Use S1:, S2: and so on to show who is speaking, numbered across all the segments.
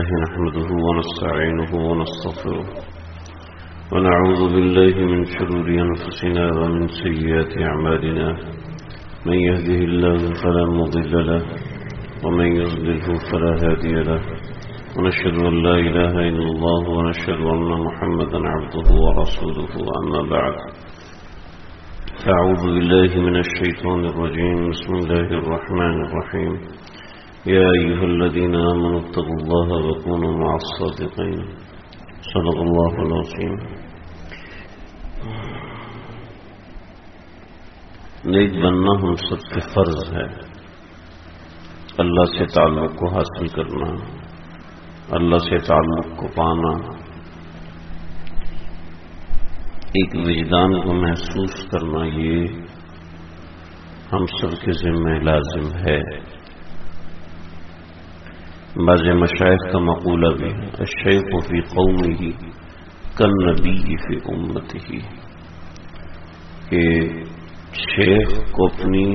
S1: لله نحمده ونستعينه ونستغفره ونعوذ بالله من شرور أنفسنا ومن سيئات أعمالنا من يهده الله فلا مضل له ومن يضلله فلا هادي له ونشهد أن لا إله إلا الله ونشهد أن محمدا عبده ورسوله أما بعد فأعوذ بالله من الشيطان الرجيم بسم الله الرحمن الرحيم يا أيها الذين آمنوا اتقوا الله وكونوا مع الصادقين صدق الله العظيم. نیک بننا ہم سب کے فرض ہے. اللہ سے تعلق کو حاصل کرنا، اللہ سے تعلق کو پانا، ایک وجدان کو محسوس کرنا، یہ ہم سب کے ذمہ لازم ہے. بعض مشائخ کا مقولہ بھی ہے الشیخ فی قومہ کالنبی فی امتہ، کہ شیخ کو اپنی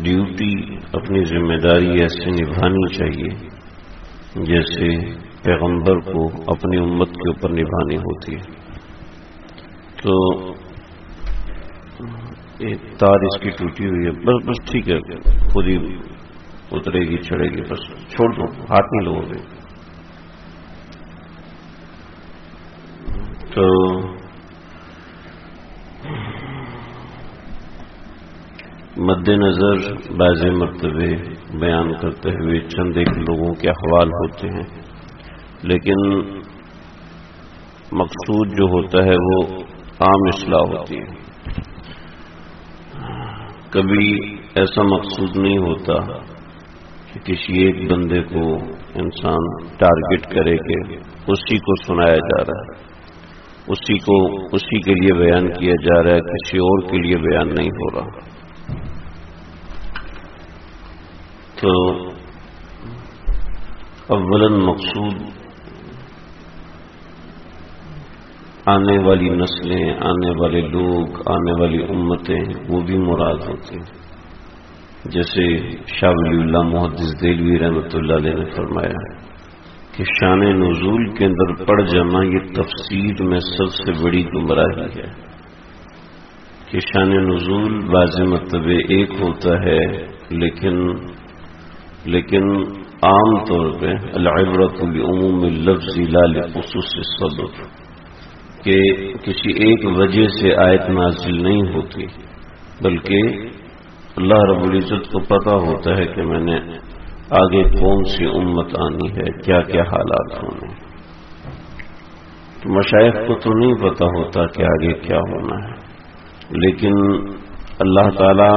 S1: ڈیوٹی، اپنی ذمہ داری ایسے نبھانی چاہیے جیسے پیغمبر کو اپنی امت کے اوپر نبھانی ہوتی ہے. تو ایک تار اس کی ٹوٹی ہوئی ہے، بس ٹھیک ہے، خود ہی اترے گی چڑھے گی، بس چھوڑ دو، ہاتھ نہیں لگو گے. تو مد نظر بعض مرتبے بیان کرتے ہوئے چند ایک لوگوں کے احوال ہوتے ہیں، لیکن مقصود جو ہوتا ہے وہ عام اصلاح ہوتی ہے. کبھی ایسا مقصود نہیں ہوتا کہ کسی ایک بندے کو انسان ٹارگٹ کرے کہ اسی کو سنایا جا رہا ہے، اسی کے لیے بیان کیا جا رہا ہے، کسی اور کے لیے بیان نہیں ہو رہا. تو اولاً مقصود آنے والی نسلیں، آنے والے لوگ، آنے والی امتیں، وہ بھی مراد ہوتی ہیں. جیسے شاہ ولی اللہ محدث دہلوی رحمۃ اللہ علیہ نے فرمایا کہ شان نزول کے اندر پڑ جانا یہ تفسیر میں سب سے بڑی گمراہی ہے. کہ شان نزول بعض مرتبہ ایک ہوتا ہے، لیکن عام طور پہ العبرۃ بعموم اللفظ لا لخصوص السبب، کہ کسی ایک وجہ سے آیت نازل نہیں ہوتی، بلکہ اللہ رب العزت کو پتا ہوتا ہے کہ میں نے آگے کون سی امت آنی ہے، کیا کیا حالات ہونے. تو مشائخ کو تو نہیں پتا ہوتا کہ آگے کیا ہونا ہے، لیکن اللہ تعالی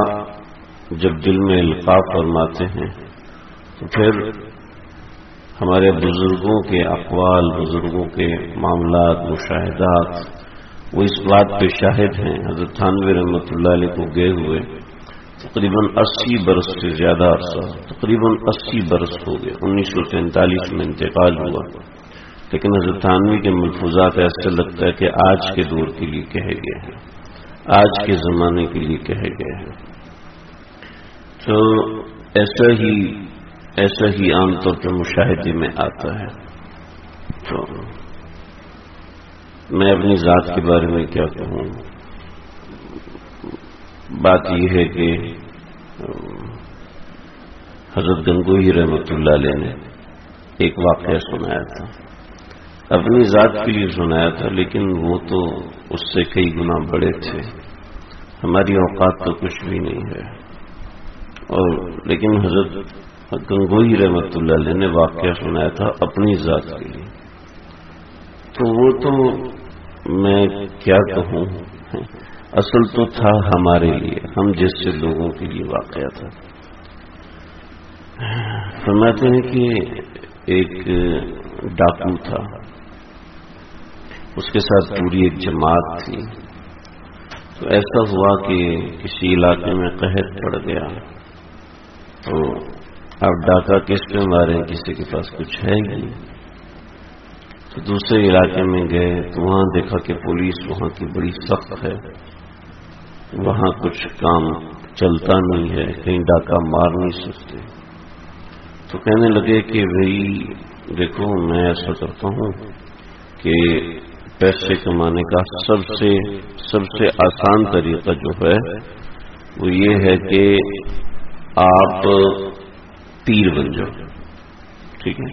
S1: جب دل میں القاء فرماتے ہیں تو پھر ہمارے بزرگوں کے اقوال، بزرگوں کے معاملات، مشاہدات، وہ اس بات پہ شاہد ہیں. حضرت تھانوی رحمۃ اللہ علیہ کو گئے ہوئے تقریباً 80 برس سے زیادہ عرصہ، تقریباً 80 برس ہو گئے. 1943 میں انتقال ہوا، لیکن حضرت تھانوی کے ملفوظات ایسا لگتا ہے کہ آج کے دور کے لیے کہے گئے ہیں، آج کے زمانے کے لیے کہے گئے ہیں. تو ایسا ہی عام طور پر مشاہدے میں آتا ہے. تو میں اپنی ذات کے بارے میں کیا کہوں، بات یہ ہے کہ حضرت گنگوہی رحمۃ اللہ علیہ نے ایک واقعہ سنایا تھا، اپنی ذات کے لیے سنایا تھا، لیکن وہ تو اس سے کئی گنا بڑے تھے. ہماری اوقات تو کچھ بھی نہیں ہے، اور لیکن حضرت گنگوہی رحمۃ اللہ علیہ نے واقعہ سنایا تھا اپنی ذات کے لیے. تو وہ تو میں کیا کہوں، اصل تو تھا ہمارے لیے، ہم جیسے لوگوں کے لیے واقعہ تھا. فرماتے ہیں کہ ایک ڈاکو تھا، اس کے ساتھ پوری ایک جماعت تھی. تو ایسا ہوا کہ کسی علاقے میں قحط پڑ گیا، تو اب ڈاکہ کس پہ مارے، کسی کے پاس کچھ ہے ہی نہیں. تو دوسرے علاقے میں گئے تو وہاں دیکھا کہ پولیس وہاں کی بڑی سخت ہے، وہاں کچھ کام چلتا نہیں ہے، کہیں ڈاکہ مار نہیں سکتے. تو کہنے لگے کہ بھئی دیکھو میں ایسا کرتا ہوں کہ پیسے کمانے کا سب سے آسان طریقہ جو ہے وہ یہ ہے کہ آپ پیر بن جاؤ، ٹھیک ہے،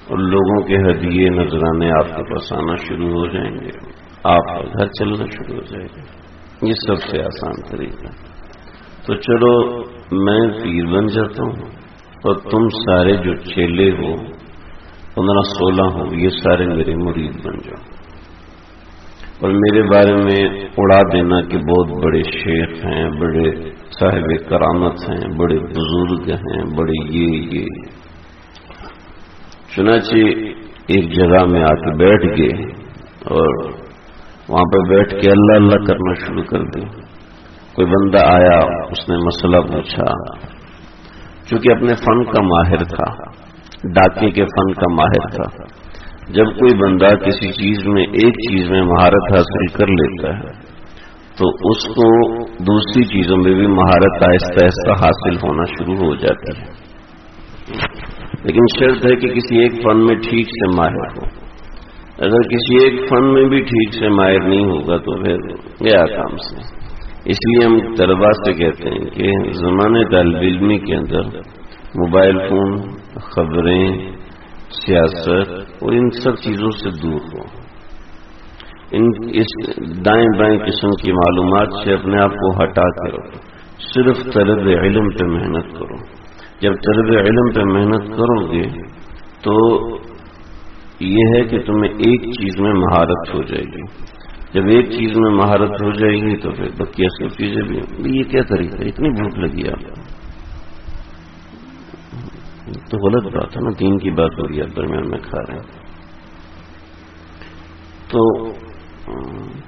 S1: اور لوگوں کے ہدیے نذرانے آپ کے پاس آنا شروع ہو جائیں گے، آپ کا گھر چلنا شروع ہو جائے گا، یہ سب سے آسان طریقہ۔ تو چلو میں پیر بن جاتا ہوں اور تم سارے جو چیلے ہو 15-16 ہو، یہ سارے میرے مرید بن جاؤ اور میرے بارے میں اڑا دینا کہ بہت بڑے شیخ ہیں، بڑے صاحب کرامت ہیں، بڑے بزرگ ہیں، بڑے یہ چنانچہ ایک جگہ میں آ کے بیٹھ گئے اور وہاں پہ بیٹھ کے اللہ اللہ کرنا شروع کر دیا۔ کوئی بندہ آیا، اس نے مسئلہ پوچھا، چونکہ اپنے فن کا ماہر تھا، ڈاکے کے فن کا ماہر تھا۔ جب کوئی بندہ کسی چیز میں ایک چیز میں مہارت حاصل کر لیتا ہے تو اس کو دوسری چیزوں میں بھی مہارت آہستہ آہستہ حاصل ہونا شروع ہو جاتی ہے، لیکن شرط ہے کہ کسی ایک فن میں ٹھیک سے ماہر ہو۔ اگر کسی ایک فن میں بھی ٹھیک سے ماہر نہیں ہوگا تو پھر گیا کام سے۔ اس لیے ہم طلباء سے کہتے ہیں کہ زمانے طالب علمی کے اندر موبائل فون، خبریں، سیاست اور ان سب چیزوں سے دور ہو، اس دائیں بائیں قسم کی معلومات سے اپنے آپ کو ہٹا کے رکھو، صرف طلب علم پہ محنت کرو۔ جب طلب علم پہ محنت کرو گے تو یہ ہے کہ تمہیں ایک چیز میں مہارت ہو جائے گی۔ جب ایک چیز میں مہارت ہو جائے گی تو پھر بقیہ سب چیزیں بھی یہ کیا طریقہ ہے، اتنی بھوک لگی آپ کو، تو غلط بات ہے نا، دین کی بات ہو رہی ہے، درمیان میں کھا رہے ہیں۔ تو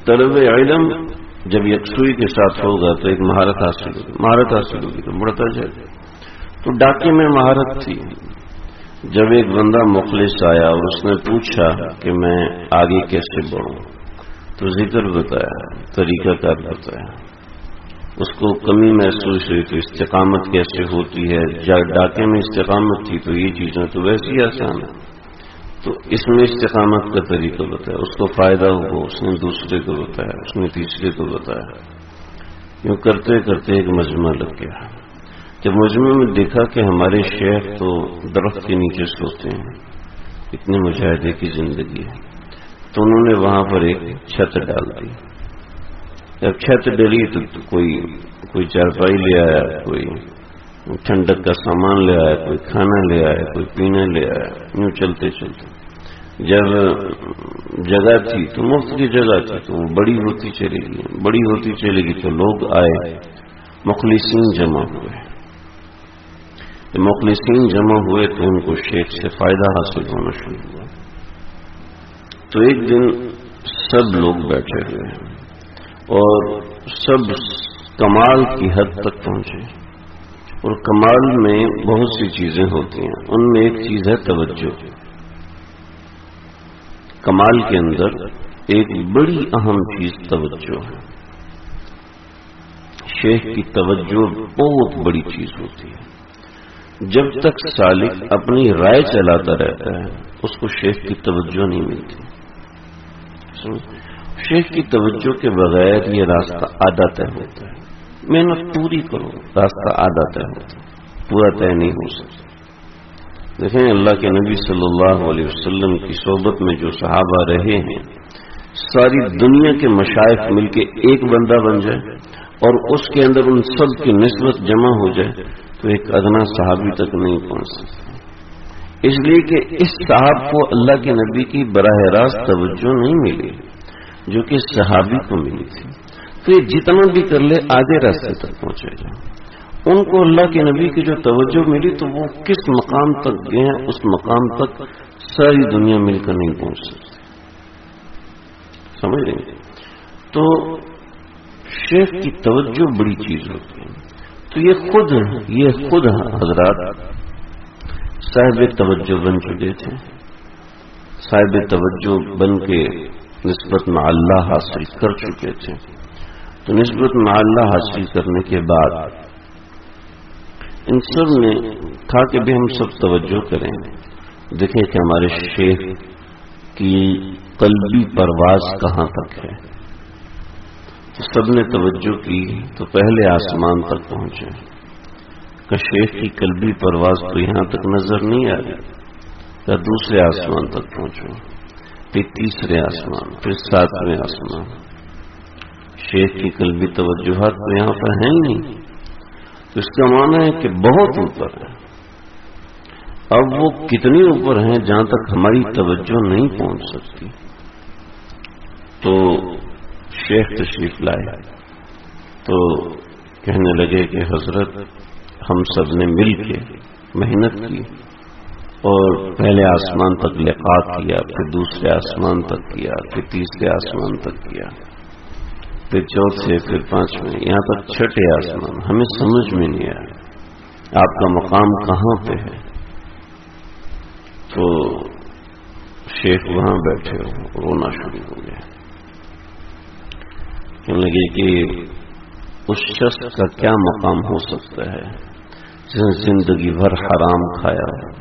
S1: طلب علم جب یکسوئی کے ساتھ ہوگا تو ایک مہارت حاصل ہوگی تو بڑھتا جائے گا۔ تو ڈاکے میں مہارت تھی۔ جب ایک بندہ مخلص آیا اور اس نے پوچھا کہ میں آگے کیسے بڑھوں، تو ذکر بتایا، طریقہ کار بتایا، اس کو کمی محسوس ہوئی تو استقامت کیسے ہوتی ہے، ڈاکے میں استقامت تھی تو یہ چیزیں تو ویسے ہی آسان ہے، تو اس میں استقامت کا طریقہ بتایا، اس کو فائدہ ہو، اس نے دوسرے کو بتایا، اس نے تیسرے کو بتایا، یوں کرتے کرتے ایک مجمع لگ گیا۔ جب مجمع میں دیکھا کہ ہمارے شیخ تو درخت کے نیچے سوتے ہیں، اتنے مجاہدے کی زندگی ہے، تو انہوں نے وہاں پر ایک چھت ڈال دی۔ جب چھت ڈلی تو کوئی چارپائی لے آیا، کوئی ٹھنڈک کا سامان لے آیا، کوئی کھانا لے آیا، کوئی پینا لے آیا، یوں چلتے چلتے جب جگہ تھی تو مفت کی جگہ تھی تو وہ بڑی ہوتی چلے گی تو لوگ آئے، مخلصین جمع ہوئے۔ مخلصین جمع ہوئے تو ان کو شیخ سے فائدہ حاصل ہونا شروع ہوا۔ تو ایک دن سب لوگ بیٹھے ہوئے ہیں اور سب کمال کی حد تک پہنچے، اور کمال میں بہت سی چیزیں ہوتی ہیں، ان میں ایک چیز ہے توجہ۔ کمال کے اندر ایک بڑی اہم چیز توجہ ہے۔ شیخ کی توجہ بہت بڑی چیز ہوتی ہے۔ جب تک سالک اپنی رائے چلاتا رہتا ہے اس کو شیخ کی توجہ نہیں ملتی۔ شیخ کی توجہ کے بغیر یہ راستہ آدھا طے ہوتا ہے، محنت پوری کرو، راستہ آدھا طے ہوتا ہے، پورا طے نہیں ہو سکتا۔ دیکھیں اللہ کے نبی صلی اللہ علیہ وسلم کی صحبت میں جو صحابہ رہے ہیں، ساری دنیا کے مشائخ مل کے ایک بندہ بن جائے اور اس کے اندر ان سب کی نسبت جمع ہو جائے تو ایک ادنا صحابی تک نہیں پہنچ سکتا، اس لیے کہ اس صاحب کو اللہ کے نبی کی براہ راست توجہ نہیں ملی جو کہ صحابی کو ملی تھی، تو یہ جتنا بھی کر لے آدھے راستے تک پہنچے گا۔ ان کو اللہ کے نبی کی جو توجہ ملی تو وہ کس مقام تک گئے ہیں، اس مقام تک ساری دنیا مل کر نہیں پہنچ سکتی، سمجھ رہے ہیں؟ تو شیخ کی توجہ بڑی چیز ہوتی ہے۔ تو یہ خود حضرات صاحب توجہ بن چکے تھے، صاحب توجہ بن کے نسبت مع اللہ حاصل کر چکے تھے۔ تو نسبت مع اللہ حاصل کرنے کے بعد ان سب نے کہا کہ بھی ہم سب توجہ کریں، دیکھیں کہ ہمارے شیخ کی قلبی پرواز کہاں تک ہے۔ تو سب نے توجہ کی تو پہلے آسمان تک پہنچے کہ شیخ کی قلبی پرواز تو یہاں تک نظر نہیں آ رہی، یا دوسرے آسمان تک پہنچو، پھر تیسرے آسمان، پھر 7ویں آسمان۔ شیخ کی قلبی توجہات تو یہاں پر ہیں ہی نہیں، تو اس کا معنی ہے کہ بہت اوپر ہے۔ اب وہ کتنی اوپر ہیں جہاں تک ہماری توجہ نہیں پہنچ سکتی۔ تو شیخ تشریف لائے تو کہنے لگے کہ حضرت ہم سب نے مل کے محنت کی اور پہلے آسمان تک لقاء کیا، پھر دوسرے آسمان تک کیا، پھر تیسرے آسمان تک کیا، پھر چوتھے، پھر 5ویں، یہاں تک 6ٹھے آسمان۔ ہمیں سمجھ میں نہیں آیا آپ کا مقام کہاں پہ ہے۔ تو شیخ وہاں بیٹھے رونا شروع ہو گیا، کہنے لگے کہ اس شخص کا کیا مقام ہو سکتا ہے جس نے زندگی بھر حرام کھایا ہو،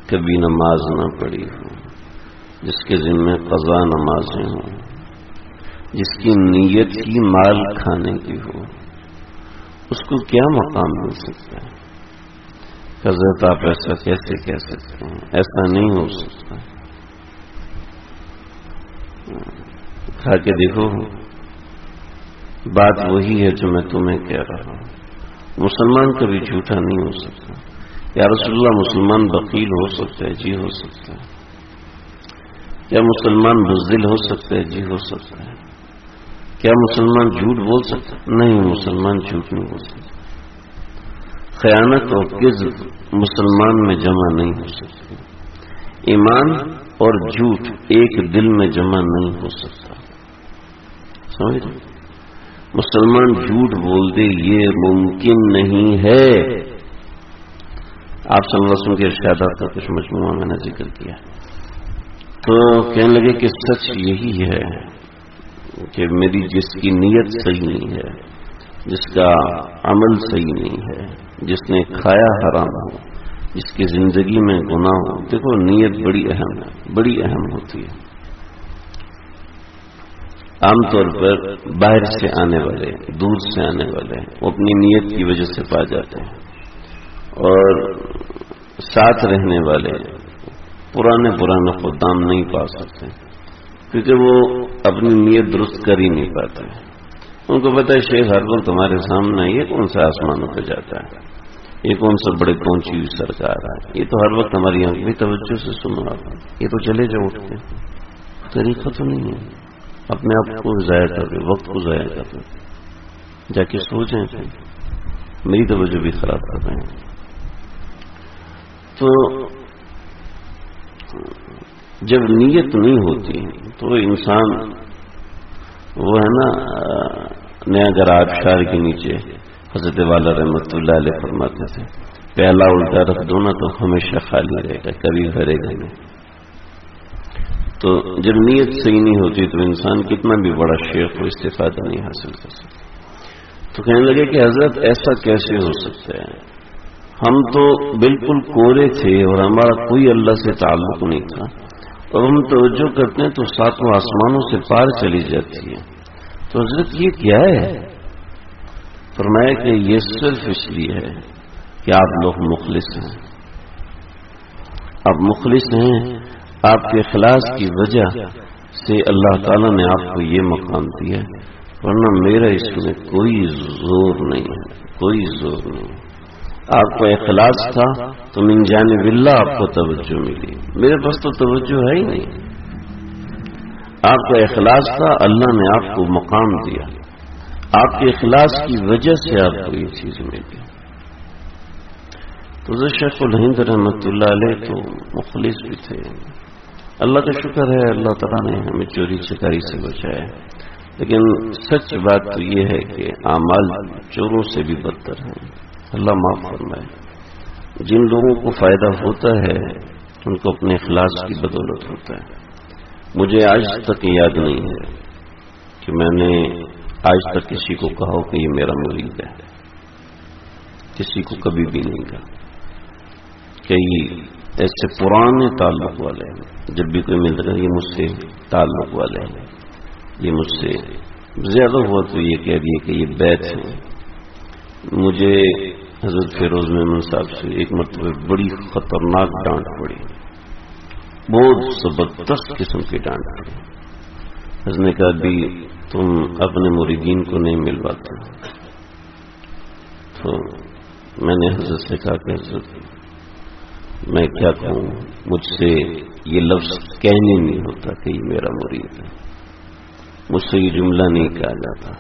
S1: کبھی نماز نہ پڑھی ہو، جس کے ذمہ قضا نمازیں ہوں، جس کی نیت ہی مال کھانے کی ہو، اس کو کیا مقام مل سکتا ہے؟ حضرت آپ ایسا کیسے کہہ سکتے ہیں؟ ایسا نہیں ہو سکتا۔ کہا کہ دیکھو بات وہی ہے جو میں تمہیں کہہ رہا ہوں، مسلمان کبھی جھوٹا نہیں ہو سکتا۔ یا رسول اللہ مسلمان بخیل ہو سکتا ہے؟ جی ہو سکتا ہے۔ کیا مسلمان بزدل ہو سکتا ہے؟ جی ہو سکتا ہے۔ کیا مسلمان جھوٹ بول سکتا ہے؟ نہیں، مسلمان جھوٹ نہیں بول سکتا۔ خیانت اور کذب مسلمان میں جمع نہیں ہو سکتی۔ ایمان اور جھوٹ ایک دل میں جمع نہیں ہو سکتا، سمجھ؟ مسلمان جھوٹ بول دے یہ ممکن نہیں ہے۔ آپ صلی اللہ علیہ وسلم کے ارشادات کا کچھ مجموعہ میں نے ذکر کیا، تو کہنے لگے کہ سچ یہی ہے کہ میری جس کی نیت صحیح نہیں ہے، جس کا عمل صحیح نہیں ہے، جس نے کھایا حرام ہو، جس کی زندگی میں گناہ ہو۔ دیکھو نیت بڑی اہم ہے، بڑی اہم ہوتی ہے۔ عام طور پر باہر سے آنے والے، دور سے آنے والے وہ اپنی نیت کی وجہ سے پا جاتے ہیں، اور ساتھ رہنے والے پرانے خدام نہیں پا سکتے، کیونکہ وہ اپنی نیت درست کر ہی نہیں پاتے۔ ان کو پتا ہے شیخ ہر وقت ہمارے سامنے، یہ کون سا آسمانوں پہ جاتا ہے، یہ کون سا بڑے پہنچی ہوئی سرکار ہے، یہ تو ہر وقت ہماری آنکھ بھی توجہ سے سن رہا تھا، یہ تو چلے جاؤ اٹھ کے۔ طریقہ تو نہیں ہے، اپنے آپ کو ضائع کر رہے، وقت کو ضائع کر رہے، جا کے سو جائیں، میری توجہ بھی خراب کر رہے ہیں۔ تو جب نیت نہیں ہوتی تو انسان وہ ہے نا، نیا گرا آبشار کے نیچے حضرت والا رحمت اللہ علیہ فرماتے تھے، پہلا الٹا رکھ دو نا تو ہمیشہ خالی رہے گا، کبھی بھرے گا نہیں۔ تو جب نیت صحیح نہیں ہوتی تو انسان کتنا بھی بڑا شیخ ہو استفادہ نہیں حاصل کر سکتا۔ تو کہنے لگے کہ حضرت ایسا کیسے ہو سکتا ہے، ہم تو بالکل کورے تھے اور ہمارا کوئی اللہ سے تعلق نہیں تھا، اور ہم توجہ کرتے ہیں تو 7 آسمانوں سے پار چلی جاتی ہے۔ تو حضرت یہ کیا ہے؟ فرمایا کہ یہ صرف اس لیے ہے کہ آپ لوگ مخلص ہیں، آپ مخلص ہیں، آپ کے اخلاص کی وجہ سے اللہ تعالیٰ نے آپ کو یہ مقام دیا، ورنہ میرا اس میں کوئی زور نہیں ہے، کوئی زور نہیں۔ آپ کو اخلاص تھا تو من جانب اللہ آپ کو توجہ ملی، میرے پاس تو توجہ ہے ہی نہیں۔ آپ کا اخلاص تھا، اللہ نے آپ کو مقام دیا، آپ کے اخلاص کی وجہ سے آپ کو یہ چیز ملی۔ تو شیخ الہند رحمۃ اللہ علیہ تو مخلص بھی تھے، اللہ کا شکر ہے اللہ تعالیٰ نے ہمیں چوری چکاری سے بچایا، لیکن سچ بات تو یہ ہے کہ اعمال چوروں سے بھی بدتر ہیں، اللہ معاف فرمائے۔ جن لوگوں کو فائدہ ہوتا ہے ان کو اپنے اخلاص کی بدولت ہوتا ہے۔ مجھے آج تک یاد نہیں ہے کہ میں نے آج تک کسی کو کہا کہ یہ میرا مرید ہے، کسی کو کبھی بھی نہیں کہا. کئی ایسے پرانے تعلق والے ہیں، جب بھی کوئی ملتا ہے یہ مجھ سے تعلق والے ہیں، یہ مجھ سے زیادہ ہوا تو یہ کہہ دیے کہ یہ بیت ہیں. مجھے حضرت فیروز میمن صاحب سے ایک مرتبہ بڑی خطرناک ڈانٹ پڑی، بہت زبردست قسم کی ڈانٹ پڑی. حضرت نے کہا بھی تم اپنے مریدین کو نہیں ملواتے. تو میں نے حضرت سے کہا کہ حضرت میں کیا کہوں، مجھ سے یہ لفظ کہنے نہیں ہوتا کہ یہ میرا مرید ہے، مجھ سے یہ جملہ نہیں کہا جاتا،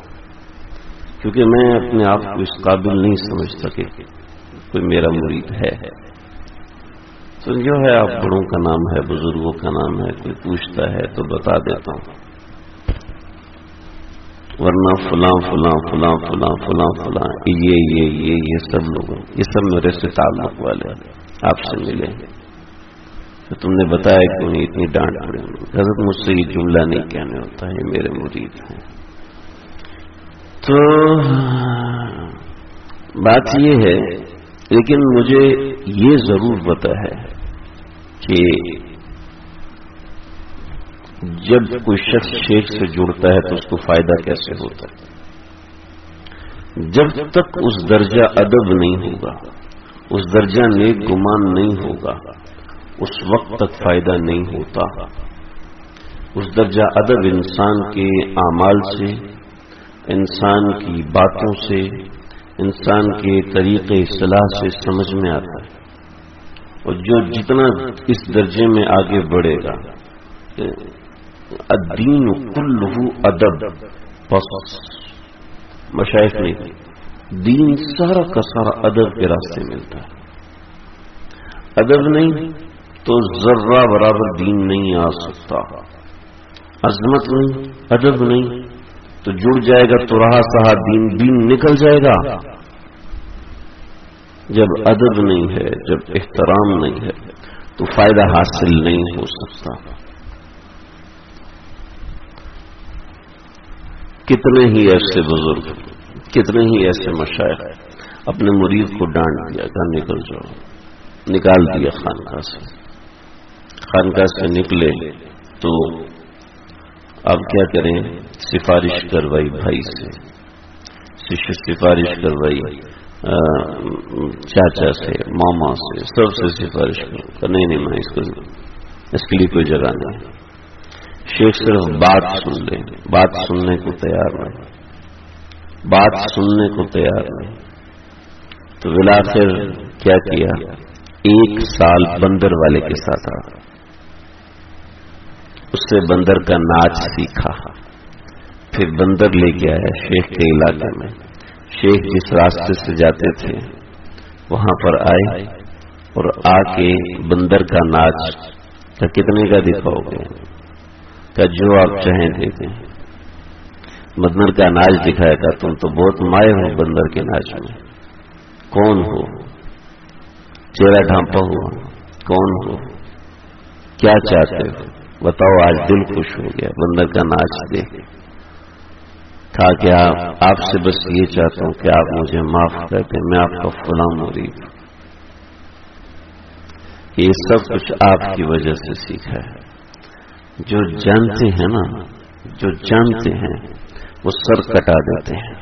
S1: کیونکہ میں اپنے آپ کو اس قابل نہیں سمجھتا کہ کوئی میرا مرید ہے. تو جو ہے آپ بڑوں کا نام ہے، بزرگوں کا نام ہے، کوئی پوچھتا ہے تو بتا دیتا ہوں، ورنہ فلاں فلاں فلاں فلاں فلاں فلاں یہ سب لوگ، یہ سب میرے سے تعلق والے آپ سے ملے تو تم نے بتایا کیوں نہیں اتنی ڈانٹ پڑی. حضرت مجھ سے یہ جملہ نہیں کہنے ہوتا ہے، میرے مرید ہیں. تو بات یہ ہے، لیکن مجھے یہ ضرور پتا ہے کہ جب کوئی شخص شیخ سے جڑتا ہے تو اس کو فائدہ کیسے ہوتا ہے. جب تک اس درجہ ادب نہیں ہوگا، اس درجہ نیک گمان نہیں ہوگا، اس وقت تک فائدہ نہیں ہوتا. اس درجہ ادب انسان کے اعمال سے، انسان کی باتوں سے، انسان کے طریقے اصلاح سے سمجھ میں آتا ہے. اور جو جتنا اس درجے میں آگے بڑھے گا، الدین کلہ ادب، بس مشائخ نہیں، دین سارا کا سارا ادب کے راستے ملتا ہے. ادب نہیں تو ذرہ برابر دین نہیں آ سکتا. عظمت نہیں، ادب نہیں تو جڑ جائے گا تو رہا سہا دین نکل جائے گا. جب ادب نہیں ہے، جب احترام نہیں ہے تو فائدہ حاصل نہیں ہو سکتا. کتنے ہی ایسے بزرگ، کتنے ہی ایسے مشائخ اپنے مرید کو ڈانٹ دیا کہ نکل جاؤ، نکال دیا خانقاہ سے. خانقاہ سے نکلے تو اب کیا کریں، سفارش کروائی بھائی سے، سفارش کروائی چاچا سے، ماما سے، سب سے سفارش کرو. نہیں میں اس کے لیے کوئی جگہ نہیں. شیخ صرف بات سن لیں، بات سننے کو تیار نہیں، بات سننے کو تیار نہیں. تو بالآخر کیا کیا، 1 سال بندر والے کے ساتھ رہا، اس سے بندر کا ناچ سیکھا. پھر بندر لے کے آیا شیخ کے علاقے میں. شیخ جس راستے سے جاتے تھے وہاں پر آئے اور آ کے بندر کا ناچ کا کتنے کا دکھاؤ گے، کہ جو آپ چاہیں دے دیں. بندر کا ناچ دکھایا تھا. تم تو بہت مائے ہو بندر کے ناچ میں. کون ہو؟ چہرہ ڈھانپا ہوا. کون ہو؟ کیا چاہتے ہو بتاؤ؟ آج دل خوش ہو گیا بندر کا ناچ دیکھ. کہا کہ آپ سے بس یہ چاہتا ہوں کہ آپ مجھے معاف کر دیں، میں آپ کا فلاں مرید ہوں. یہ سب کچھ آپ کی وجہ سے سیکھا ہے. جو جانتے ہیں نا، جو جانتے ہیں وہ سر کٹا دیتے ہیں،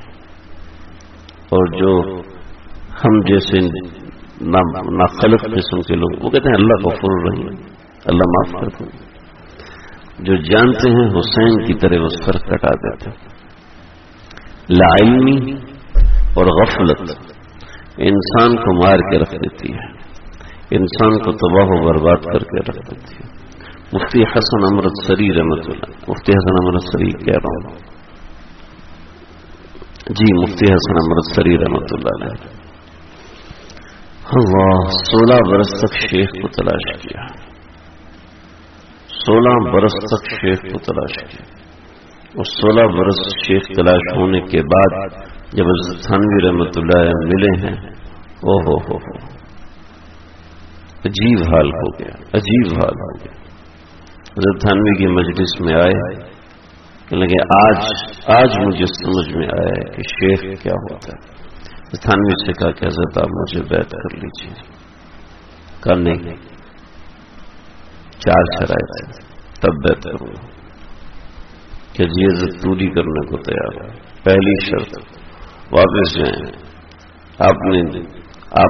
S1: اور جو ہم جیسے ناخلق قسم کے لوگ وہ کہتے ہیں اللہ غفور رحیم، اللہ معاف کرتے ہیں. جو جانتے ہیں حسین کی طرح وہ سر کٹا دیتے ہیں. لا علمی اور غفلت انسان کو مار کے رکھ دیتی ہے، انسان کو تباہ و برباد کر کے رکھ دیتی ہے. مفتی حسن امرتسری رحمۃ اللہ، مفتی حسن امرتسری کہہ رہا ہوں جی، مفتی حسن امرتسری رحمۃ اللہ علیہ، اللہ 16 برس تک شیخ کو تلاش کیا، 16 برس تک شیخ کو تلاش کیا. اور 16 برس شیخ تلاش ہونے کے بعد جب حضرت تھانوی رحمۃ اللہ ملے ہیں، او ہو عجیب حال ہو گیا، عجیب حال ہو گیا. حضرت تھانوی کی مجلس میں آئے کہ لگے آج مجھے سمجھ میں آیا ہے کہ شیخ کیا ہوتا ہے. تھانوی سے کہا کہ حضرت آپ مجھے بیعت کر لیجیے. کہا نہیں، 4 شرائط ہے تب بیعت کروں گا. کہ جی عزت پوری کرنے کو تیار ہے. پہلی شرط واپس جائیں. آپ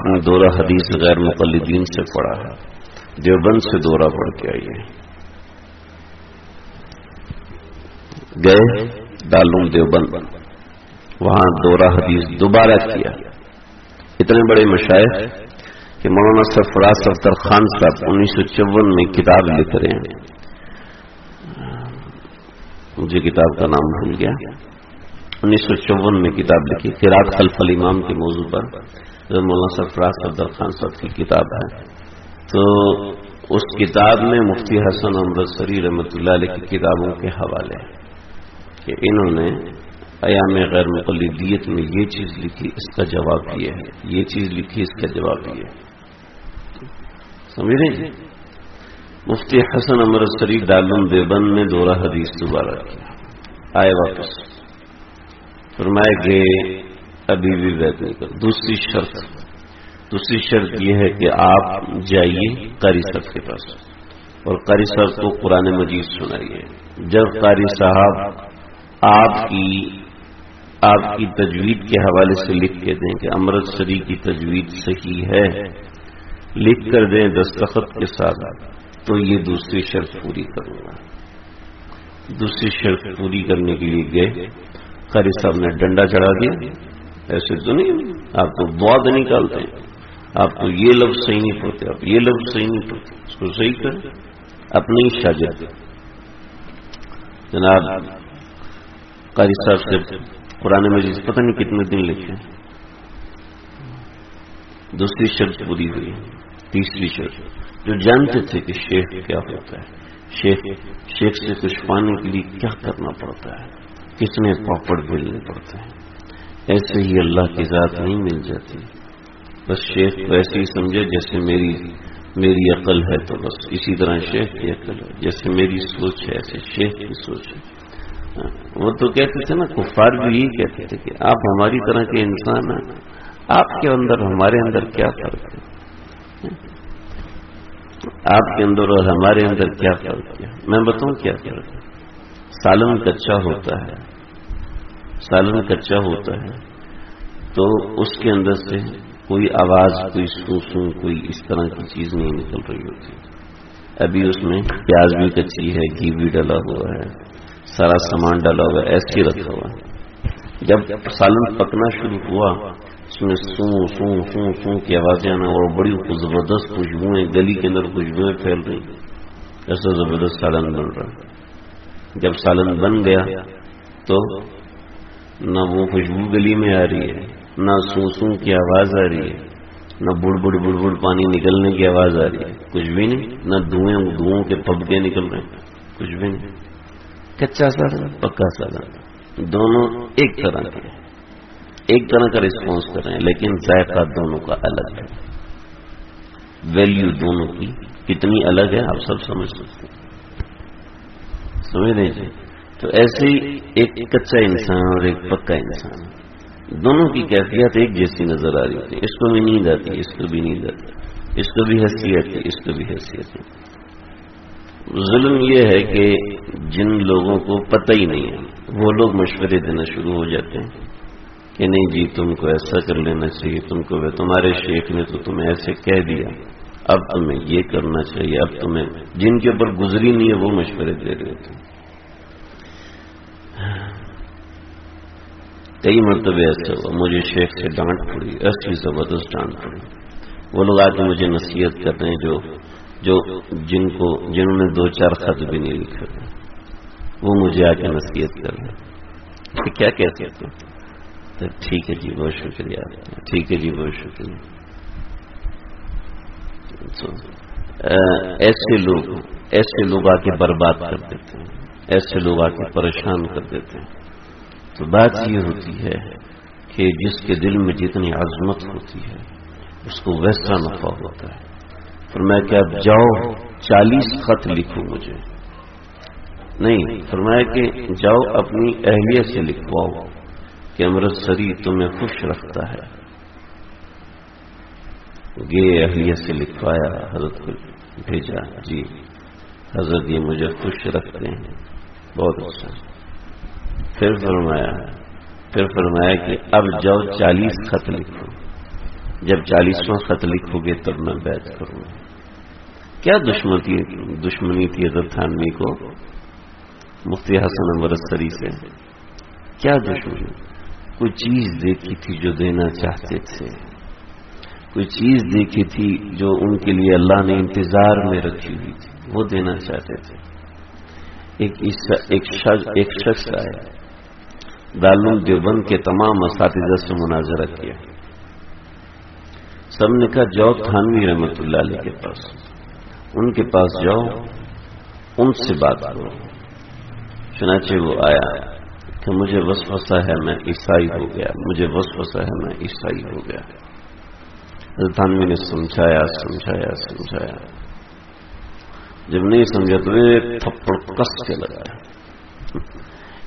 S1: نے دورہ حدیث غیر مقلدین سے پڑھا ہے، دیوبند سے دورہ پڑھ کے آئیے. گئے دارالعلوم دیوبند، وہاں دورہ حدیث دوبارہ کیا. اتنے بڑے مشائخ کہ مولانا سرفراز افطر خان صاحب 1954 میں کتاب لکھ رہے ہیں. مجھے کتاب کا نام بھول گیا. 1954 میں کتاب لکھی قرات خلف الامام کے موضوع پر. مولانا سرفراز افطر خان صاحب کی کتاب ہے. تو اس کتاب میں مفتی حسن امرتسری رحمۃ اللہ علیہ کی کتابوں کے حوالے کہ انہوں نے ایام غیر مقلدیت میں یہ چیز لکھی، اس کا جواب یہ ہے، یہ چیز لکھی، اس کا جواب یہ ہے. سمجھ رہے جی؟ مفتی حسن امرتسری دارالعلوم دیوبند میں دورہ حدیث دوبارہ کیا. آئے واپس، فرمائے کہ ابھی بھی بیعت نہیں کر. دوسری شرط یہ ہے کہ آپ جائیے قاری صاحب کے پاس اور قاری صاحب کو قرآن مجید سنائیے. جب قاری صاحب آپ کی تجوید کے حوالے سے لکھ کے دیں کہ امرتسری کی تجوید صحیح ہے، لکھ کر دیں دستخط کے ساتھ، تو یہ دوسری شرط پوری کروں گا. دوسری شرط پوری کرنے کے لیے گئے. قاری صاحب نے ڈنڈا چڑھا دیا. ایسے تو نہیں، آپ تو بعد نکالتے ہیں، آپ تو یہ لفظ صحیح نہیں پڑھتے، آپ یہ لفظ صحیح نہیں پڑھتے، اس کو صحیح کریں. اپنی شاگرد جناب قاری صاحب سے قرآن مجید پتہ نہیں کتنے دن لکھے. دوسری شرط پوری ہوئی. تیسری شرط، جو جانتے تھے کہ شیخ کیا ہوتا ہے، شیخ سے کچھ پانے کے لیے کیا کرنا پڑتا ہے، کتنے پاپڑ بیلنے پڑتے ہیں، ایسے ہی اللہ کی ذات نہیں مل جاتی. بس شیخ کو ایسے ہی سمجھے جیسے میری عقل ہے، تو بس اسی طرح شیخ کی عقل ہے. جیسے میری سوچ ہے ایسے شیخ کی سوچ ہے. وہ تو کہتے تھے نا، کفار بھی یہی کہتے تھے کہ آپ ہماری طرح کے انسان ہیں، آپ کے اندر ہمارے اندر کیا فرق ہے، آپ کے اندر اور ہمارے اندر کیا فرق ہے. میں بتاؤں کیا فرق ہے. سالن کچا ہوتا ہے تو اس کے اندر سے کوئی آواز، کوئی سو کوئی اس طرح کی چیز نہیں نکل رہی ہوتی. ابھی اس میں پیاز بھی کچی ہے، گھی بھی ڈلا ہوا ہے، سارا سامان ڈالا ہوا ہے، ایسے ہی رکھا ہوا ہے. جب سالن پکنا شروع ہوا، اس میں سو سو سو سو کی آوازیں آنا اور بڑی زبردست خوشبوئیں، گلی کے اندر خوشبوئیں پھیل رہی. ایسا زبردست سالن بن رہا. جب سالن بن گیا تو نہ وہ خوشبو گلی میں آ رہی ہے، نہ سو سو کی آواز آ رہی ہے، نہ بڑ بڑ پانی نکلنے کی آواز آ رہی ہے، کچھ بھی نہیں. نہ دھوؤں کے پھبکے نکل رہے ہیں، کچھ بھی نہیں. کچا سالن، پکا سالن، دونوں ایک طرح کے، ایک طرح کا رسپانس کر رہے ہیں، لیکن ذائقہ دونوں کا الگ ہے. ویلیو دونوں کی کتنی الگ ہے آپ سب سمجھ سکتے ہیں. سمجھ رہے جی؟ تو ایسے ہی ایک کچا انسان اور ایک پکا انسان، دونوں کی کیفیت ایک جیسی نظر آ رہی ہوتی ہے. اس کو بھی نیند آتی، اس کو بھی نیند آتی، اس کو بھی حیثیت ہے، اس کو بھی حیثیت ہے. ظلم یہ ہے کہ جن لوگوں کو پتہ ہی نہیں ہے وہ لوگ مشورے دینا شروع ہو جاتے ہیں کہ نہیں جی تم کو ایسا کر لینا چاہیے، تمہارے شیخ نے تو تمہیں ایسے کہہ دیا، اب تمہیں یہ کرنا چاہیے. اب تمہیں جن کے اوپر گزری نہیں ہے وہ مشورے دے رہے تھے. کئی مرتبہ ایسا ہوا مجھے شیخ سے ڈانٹ پڑی، ایسی زبردست ڈانٹ پڑی. وہ لوگ آ کے مجھے نصیحت کرتے ہیں جنہوں نے 2-4 خط بھی نہیں لکھے، وہ مجھے آ کے نصیحت کر رہے ہیں. کیا کہتے ہیں؟ تو ٹھیک ہے جی بہت شکریہ، ٹھیک ہے جی بہت شکریہ. ایسے لوگ آ کے برباد کر دیتے ہیں، ایسے لوگ آ کے پریشان کر دیتے ہیں. تو بات یہ ہوتی ہے کہ جس کے دل میں جتنی عظمت ہوتی ہے اس کو ویسا نفع ہوتا ہے. فرمایا کہ اب جاؤ 40 خط لکھو مجھے. نہیں، فرمایا کہ جاؤ اپنی اہلیہ سے لکھواؤ کہ امرتسری تمہیں خوش رکھتا ہے، گئے اہلیہ سے لکھوایا، حضرت کو بھیجا، جی حضرت یہ مجھے خوش رکھتے ہیں، بہت اچھا۔ پھر فرمایا کہ اب جاؤ 40 خط لکھو، جب 40واں خط لکھو گے تب میں بیعت کروں گا۔ کیا دشمنی تھی حضرت تھانوی کو مفتی حسن انور سری سے؟ کیا دشمنی؟ کوئی چیز دیکھی تھی جو دینا چاہتے تھے، کوئی چیز دیکھی تھی جو ان کے لیے اللہ نے انتظار میں رکھی ہوئی تھی، وہ دینا چاہتے تھے۔ ایک شخص آیا، دارالعلوم دیوبند کے تمام اساتذہ سے مناظرہ کیا، سب نے کہا جاؤ تھانوی رحمت اللہ علیہ کے پاس، ان کے پاس جاؤ، ان سے بات کرو۔ چنانچہ وہ آیا کہ مجھے وسوسہ ہے میں عیسائی ہو گیا، مجھے وسوسہ ہے میں عیسائی ہو گیا۔ حضرت تھانوی نے سمجھایا، جب نہیں سمجھا تو ایک تھپڑ کس کے لگایا،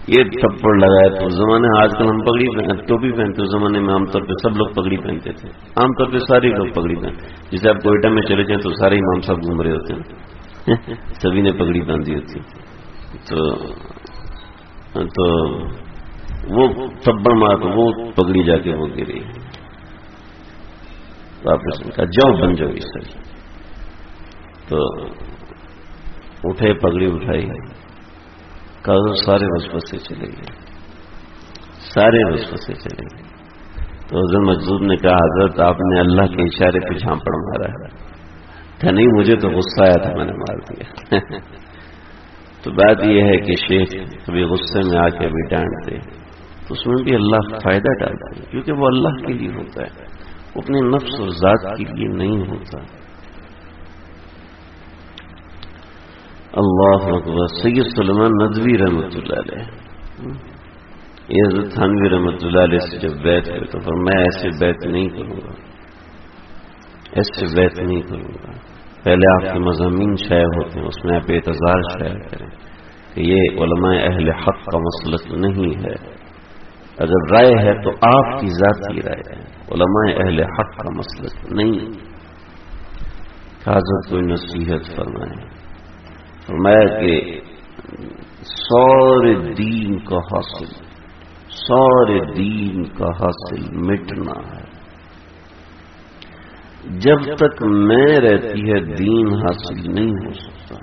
S1: یہ تھپڑ لگایا تو زمانے آج کل ہم پگڑی ٹوپی پہنتے، اس زمانے میں عام طور پہ سب لوگ پگڑی پہنتے تھے، عام طور پہ سارے لوگ پگڑی پہنتے، جسے آپ کوئٹہ میں چلے جائیں تو سارے امام صاحب گھوم رہے ہوتے ہیں، سبھی نے پگڑی باندھی ہوتی، تو وہ تھپڑ مارا تو وہ پگڑی جا کے وہ گری، واپس کہا جاؤ بن جاؤ عیسائی۔ تو اٹھے، پگڑی اٹھائی، کہا سارے وسوسے چلے گئے، سارے وسوسے چلے گئے۔ تو حضرت مجذوب نے کہا حضرت آپ نے اللہ کے اشارے پہ جھانپڑ مارا ہے۔ کہ نہیں مجھے تو غصہ آیا تھا میں نے مار دیا۔ تو بات یہ ہے کہ شیخ کبھی غصے میں آ کے بھی ڈانٹتے تو اس میں بھی اللہ فائدہ ڈالتا ہے، کیونکہ وہ اللہ کے لیے ہوتا ہے، وہ اپنے نفس اور ذات کے لیے نہیں ہوتا۔ اللہ اکبر۔ سید سلیمان ندوی رحمۃ اللہ علیہ، یہ حضرت تھانوی رحمۃ اللہ علیہ سے جب بیعت ہوئی تو فرمایا ایسے بیعت نہیں کروں گا، ایسے بیعت نہیں کروں گا۔ پہلے آپ کے مضامین شائع ہوتے ہیں، اس میں آپ اعتذار شائع کریں کہ یہ علماء اہل حق کا مسلک نہیں ہے، اگر رائے ہے تو آپ کی ذاتی رائے ہے، علماء اہل حق کا مسلک نہیں۔ حضرت کوئی نصیحت فرمائے، فرمایا کہ سارے دین کا حاصل، سارے دین کا حاصل مٹنا ہے، جب تک میں رہتی ہے دین حاصل نہیں ہو سکتا،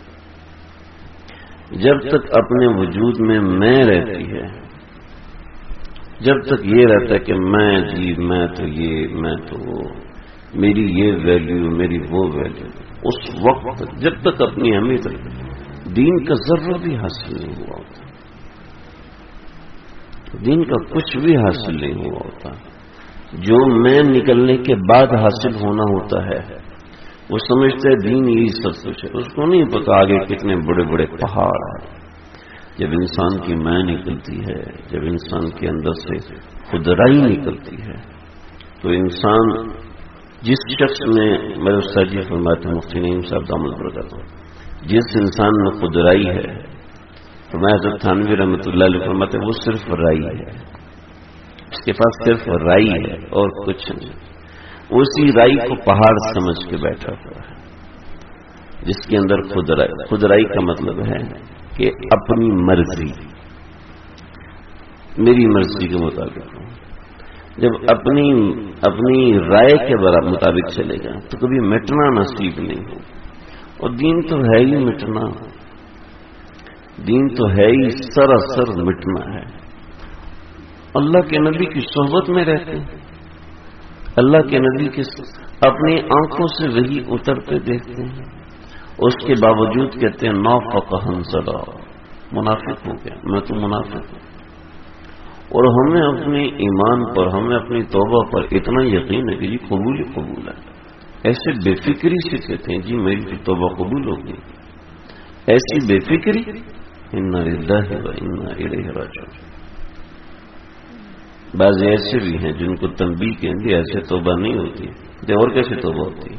S1: جب تک اپنے وجود میں رہتی ہے، جب تک یہ رہتا ہے کہ میں تو یہ، میں تو وہ، میری یہ ویلیو، میری وہ ویلیو، اس وقت تک جب تک اپنی اہمیت دین کا ذرہ بھی حاصل نہیں ہوا ہوتا، دین کا کچھ بھی حاصل نہیں ہوا ہوتا۔ جو میں نکلنے کے بعد حاصل ہونا ہوتا ہے وہ سمجھتے ہیں دین یہی سب کچھ ہے، اس کو نہیں پتا آگے کتنے بڑے بڑے پہاڑ ہیں۔ جب انسان کی میں نکلتی ہے، جب انسان کے اندر سے خودرائی نکلتی ہے تو انسان، جس شخص نے، میرے استاد جی فرماتے ہیں مفتی نعیم صاحب دامت برکاتہ، جس انسان میں خودرائی ہے، فرمایا حضرت تھانوی رحمۃ اللہ علیہ فرماتے ہیں وہ صرف رائی ہے، اس کے پاس صرف رائی ہے اور کچھ نہیں، اسی رائی کو پہاڑ سمجھ کے بیٹھا ہوا ہے، جس کے اندر خودرائی۔ خودرائی کا مطلب ہے کہ اپنی مرضی، میری مرضی کے مطابق، جب اپنی رائے کے مطابق چلے گا تو کبھی مٹنا نصیب نہیں ہو، اور دین تو ہے ہی مٹنا، دین تو ہے ہی سراسر مٹنا ہے۔ اللہ کے نبی کی صحبت میں رہتے ہیں، اللہ کے نبی کے اپنی آنکھوں سے وہی اترتے دیکھتے ہیں، اس کے باوجود کہتے ہیں نافق حنظلہ، منافق ہو گیا، میں تو منافق ہوں۔ اور ہمیں اپنے ایمان پر، ہمیں اپنی توبہ پر اتنا یقین ہے کہ جی قبول ہی قبول ہے، ایسے بے فکری سے کہتے ہیں جی میری توبہ قبول ہوگی، ایسی بے فکری، انا للہ و انا الیہ راجعون۔ بعض ایسے بھی ہیں جن کو تنبیہ کہیں گے ایسے توبہ نہیں ہوتی، جب اور کیسے توبہ ہوتی؟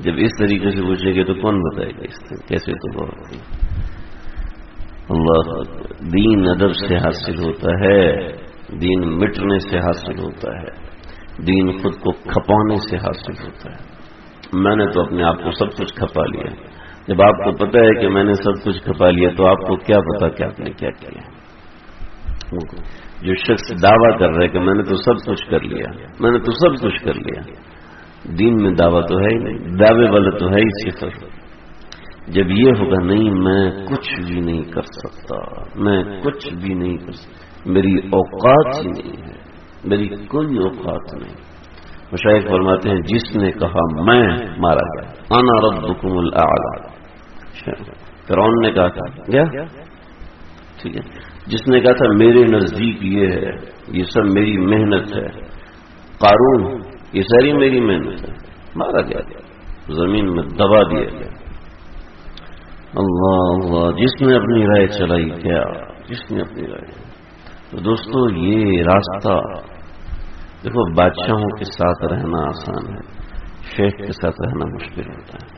S1: جب اس طریقے سے پوچھیں گے تو کون بتائے گا اس طرح کیسے توبہ ہوتی؟ اللہ دین ادب سے حاصل ہوتا ہے، دین مٹنے سے حاصل ہوتا ہے، دین خود کو کھپانے سے حاصل ہوتا ہے۔ میں نے تو اپنے آپ کو سب کچھ کھپا لیا۔ جب آپ کو پتہ ہے کہ میں نے سب کچھ کھپا لیا تو آپ کو کیا پتا کہ آپ نے کیا کیا؟ جو شخص دعویٰ کر رہا ہے کہ میں نے تو سب کچھ کر لیا، میں نے تو سب کچھ کر لیا، دین میں دعویٰ تو ہے ہی نہیں، دعوے والا تو ہے ہی صفر۔ جب یہ ہوگا نہیں میں کچھ بھی نہیں کر سکتا، میں کچھ بھی نہیں کر سکتا، میری اوقات ہی نہیں ہے، میری کوئی اوقات نہیں۔ مشائخ فرماتے ہیں جس نے کہا میں مارا گیا، انا ربکم الاعلی۔ فرعون نے کہا تھا کیا؟ ٹھیک ہے، جس نے کہا تھا میرے نزدیک یہ ہے، یہ سب میری محنت ہے، قارون یہ ساری میری محنت ہے، مارا گیا، زمین میں دبا دیا گیا۔ اللہ اللہ، جس نے اپنی رائے چلائی کیا، جس نے اپنی رائے۔ تو دوستو یہ راستہ دیکھو، بادشاہوں کے ساتھ رہنا آسان ہے، شیخ کے ساتھ رہنا مشکل ہوتا ہے،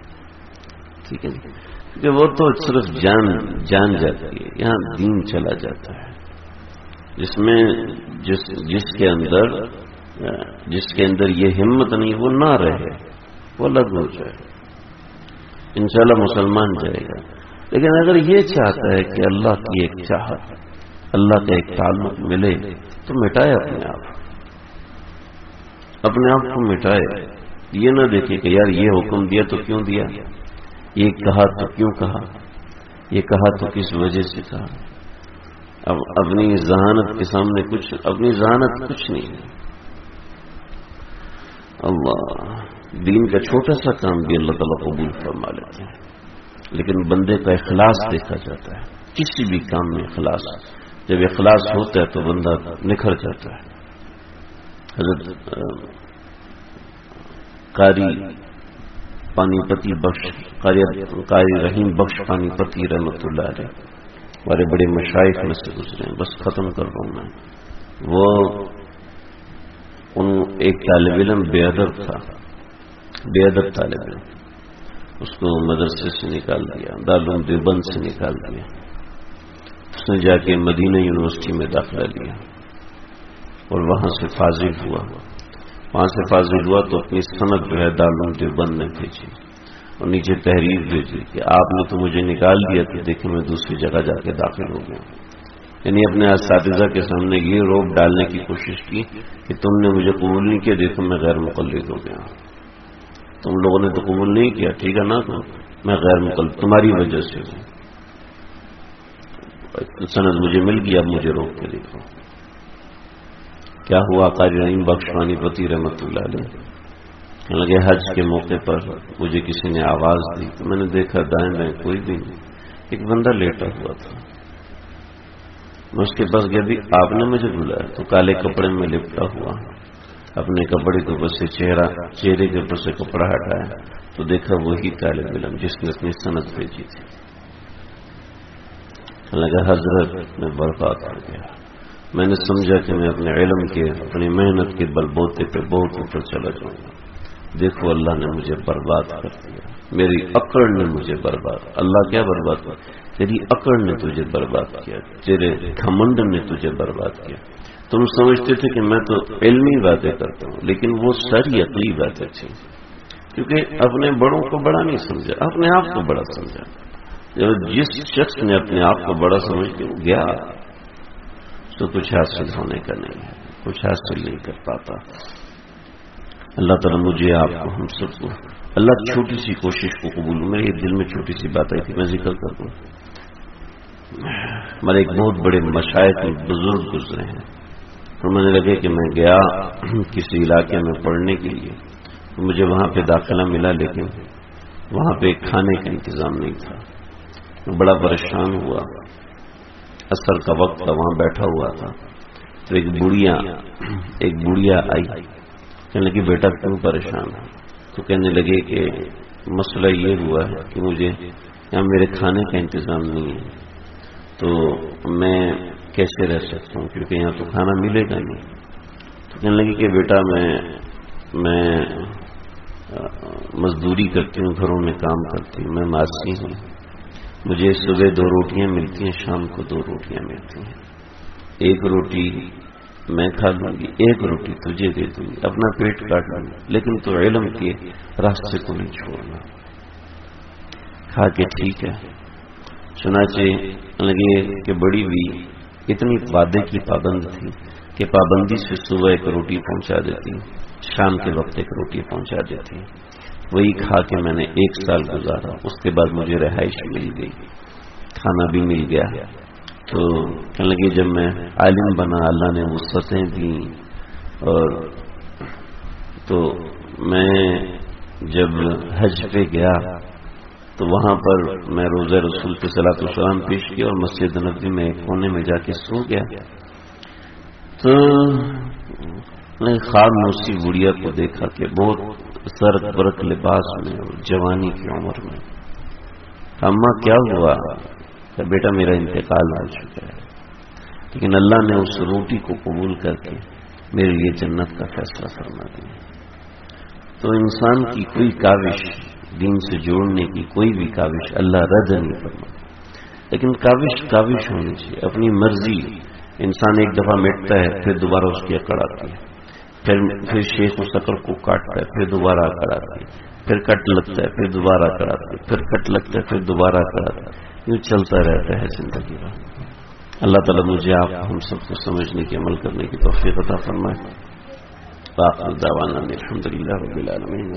S1: ٹھیک ہے جی، کہ وہ تو صرف جان جاتی ہے، یہاں دین چلا جاتا ہے، جس میں جس کے اندر یہ ہمت نہیں وہ نہ رہے، وہ الگ ہو جائے، انشاءاللہ مسلمان جائے گا۔ لیکن اگر یہ چاہتا ہے کہ اللہ کی ایک چاہت، اللہ کا ایک تعلق ملے تو مٹائے اپنے آپ کو مٹائے، یہ نہ دیکھے کہ یار یہ حکم دیا تو کیوں دیا، یہ کہا تو کیوں کہا، یہ کہا تو کس وجہ سے کہا۔ اب اپنی ذہانت کے سامنے اپنی ذہانت کچھ نہیں ہے۔ اللہ، دین کا چھوٹا سا کام بھی اللہ تعالیٰ قبول فرما لیتے ہیں، لیکن بندے کا اخلاص دیکھا جاتا ہے، کسی بھی کام میں اخلاص۔ جب اخلاص ہوتا ہے تو بندہ نکھر جاتا ہے۔ حضرت قاری پانی پتی بخش، قاری رحیم بخش پانی پتی رحمۃ اللہ علیہ ہمارے بڑے مشائخ میں سے گزرے ہیں، بس ختم کر رہا ہوں میں۔ وہ ایک طالب علم بے ادب تھا، بے ادب طالب علم، اس کو مدرسے سے نکال دیا، دارالعلوم دیوبند سے نکال دیا، اس نے جا کے مدینہ یونیورسٹی میں داخلہ لیا اور وہاں سے فاضل ہوا۔ وہاں سے فاضل ہوا تو اپنی سند جو ہے دارالعلوم دیوبند نے بھیجی اور نیچے تحریر بھیجی کہ آپ نے تو مجھے نکال دیا تو دیکھیں میں دوسری جگہ جا کے داخل ہو گیا۔ یعنی اپنے اساتذہ کے سامنے یہ روب ڈالنے کی کوشش کی کہ تم نے مجھے قبول نہیں کیا، دیکھو میں غیر مقلد ہو گیا، تم لوگوں نے تو قبول نہیں کیا، ٹھیک ہے نا، تو میں غیر مقلد تمہاری وجہ سے ہوں، سند مجھے مل گئی، اب مجھے روک کے دیکھو کیا ہوا۔ قاری رحیم بخش پانی پتی رحمۃ اللہ علیہ لگے حج کے موقع پر مجھے کسی نے آواز دی تو میں نے دیکھا دائیں بائیں کوئی بھی نہیں، ایک بندہ لیٹا ہوا تھا، میں اس کے پاس گیا بھی آپ نے مجھے بلایا، تو کالے کپڑے میں لپٹا ہوا، اپنے کپڑے کے اوپر سے چہرے کے اوپر سے کپڑا ہٹایا تو دیکھا وہی طالب علم جس نے اپنی سند بھیجی تھی۔ لگا حضرت میں برباد ہو گیا، میں نے سمجھا کہ میں اپنے علم کے، اپنی محنت کے بل بوتے پہ بہت اوپر چلا جاؤں گا، دیکھو اللہ نے مجھے برباد کر دیا، میری اکڑ نے مجھے برباد۔ اللہ کیا برباد کیا؟ تیری اکڑ نے تجھے برباد کیا، تیرے گھمنڈ نے تجھے برباد کیا۔ تم سمجھتے تھے کہ میں تو علمی باتیں کرتا ہوں، لیکن وہ ساری عقلی باتیں تھیں، کیونکہ اپنے بڑوں کو بڑا نہیں سمجھا، اپنے آپ کو بڑا سمجھا۔ جس شخص نے اپنے آپ کو بڑا سمجھ کے گیا تو کچھ حاصل ہونے کا نہیں ہے، کچھ حاصل نہیں کر پاتا۔ اللہ تعالیٰ مجھے، آپ کو، ہم سب کو، اللہ چھوٹی سی کوشش کو قبول۔ میرے دل میں چھوٹی سی بات آئی تھی، میں ذکر کر دوں۔ ہمارے ایک بہت بڑے مشائخ بزرگ گزرے ہیں، اور میں نے لگے کہ میں گیا کسی علاقے میں پڑھنے کے لیے تو مجھے وہاں پہ داخلہ ملا، لیکن وہاں پہ کھانے کا انتظام نہیں تھا، بڑا پریشان ہوا۔ عصر کا وقت تھا، وہاں بیٹھا ہوا تھا تو ایک بڑھیا آئی، کہنے لگی بیٹا کیوں پریشان ہے؟ تو کہنے لگے کہ مسئلہ یہ ہوا ہے کہ مجھے یہاں میرے کھانے کا انتظام نہیں ہے، تو میں کیسے رہ سکتا ہوں، کیونکہ یہاں تو کھانا ملے گا نہیں۔ تو کہنے لگی کہ بیٹا میں مزدوری کرتی ہوں، گھروں میں کام کرتی ہوں، میں ماسٹری ہوں، مجھے صبح 2 روٹیاں ملتی ہیں، شام کو 2 روٹیاں ملتی ہیں، ایک روٹی میں کھا لوں گی، ایک روٹی تجھے دے دوں گی، اپنا پیٹ کاٹ لوں گی، لیکن تو علم کے راستے کو نہیں چھوڑنا۔ کھا کے ٹھیک ہے، چنانچہ لگے کہ بڑی بھی اتنی وعدے کی پابند تھی کہ پابندی سے صبح ایک روٹی پہنچا دیتی، شام کے وقت ایک روٹی پہنچا دیتی۔ وہی کھا کے میں نے 1 سال گزارا۔ اس کے بعد مجھے رہائش مل گئی، کھانا بھی مل گیا۔ تو کہنے لگے جب میں عالم بنا، اللہ نے وسعتیں دی، اور تو میں جب حج پہ گیا تو وہاں پر میں روزہ رسول کے صلاۃ والسلام پیش کیا اور مسجد نبوی میں ایک کونے میں جا کے سو گیا۔ تو میں خواب میں اسی گڑیا کو دیکھا کہ بہت سرد برق لباس میں اور جوانی کی عمر میں۔ اماں کیا ہوا؟ کہ بیٹا میرا انتقال ہو چکا ہے، لیکن اللہ نے اس روٹی کو قبول کر کے میرے لیے جنت کا فیصلہ فرما دیا۔ تو انسان کی کوئی کاوش، دین سے جوڑنے کی کوئی بھی کاوش اللہ رد نہیں فرما، لیکن کاوش ہونی چاہیے، اپنی مرضی۔ انسان ایک دفعہ مٹتا ہے، پھر دوبارہ اس کی اکڑ آتی ہے، پھر شیخ اس اکڑ کو کاٹتا ہے، پھر دوبارہ اکڑ آتی ہے، پھر کٹ لگتا ہے، پھر دوبارہ اکڑ آتی ہے، پھر کٹ لگتا ہے، پھر دوبارہ اکڑ آتا ہے، یوں چلتا رہتا ہے زندگی میں۔ اللہ تعالیٰ مجھے آپ ہم سب کو سمجھنے کی، عمل کرنے کی توفیق عطا فرمائے۔ آخر دعوانا الحمدللہ رب العالمین۔